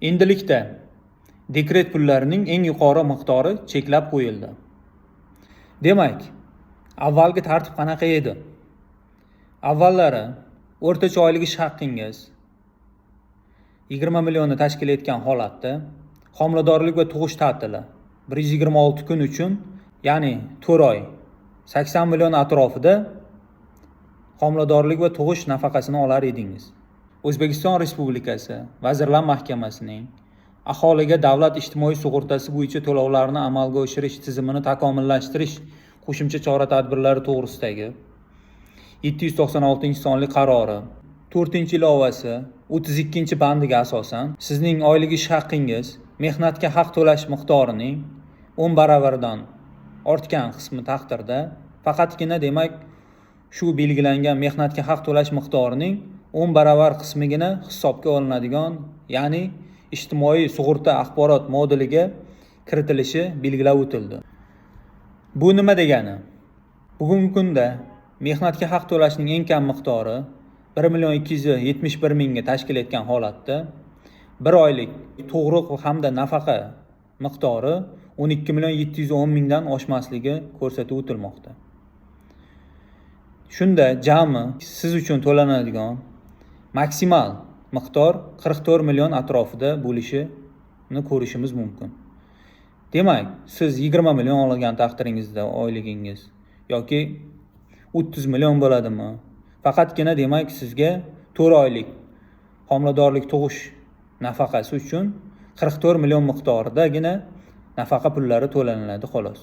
Endilikda dekret pullarining eng yuqori miqdori cheklab qo'yildi. Demak, avvalgi tartib qanaqa edi? Avvallari o'rtacha oylik ish haqqingiz 20 millionni tashkil etgan holatda homiladorlik va tug'ish ta'tili 126 kun uchun, ya'ni 4 oy 80 million atrofida homiladorlik va tug'ish nafaqasini olar edingiz. O'zbekiston Respublikasi Vazirlar Mahkamasining aholiga davlat ijtimoiy sug'urtasi bo'yicha to'lovlarni amalga oshirish tizimini takomillashtirish qo'shimcha chora-tadbirlari to'g'risidagi 796 sonli qarori 4-ilovasi 32-bandiga asosan sizning oylik ish haqqingiz mehnatga haq to'lash miqdorining 10 baravaridan ortgan qismi taqdirda faqatgina demak shu belgilangan mehnatga haq to'lash miqdorining 10 baravar qismigina hisobga olinadigan, ya'ni ijtimoiy sug'urta axborot moduliga kiritilishi belgilab o'tildi. Bu nima degani? Bugungi kunda mehnatga haq to'lashning eng kam miqdori 1,271,000 ga tashkil etgan holatda 1 oylik tug'ruq hamda nafaqa miqdori 12,710,000 dan oshmasligi ko'rsatib o'tilmoqda. Shunda jami siz uchun to'lanadigan maksimal miqdor 44 million atrofida bo'lishini ko'rishimiz mumkin. Demak, siz 20 million olgan taqdiringizda oyligingiz yoki 30 million bo'ladimi? Faqatgina demak sizga 4 oylik homiladorlik tug'ish nafaqasi uchun 44 million miqdoridagina nafaqa pullari to'laniladi xolos.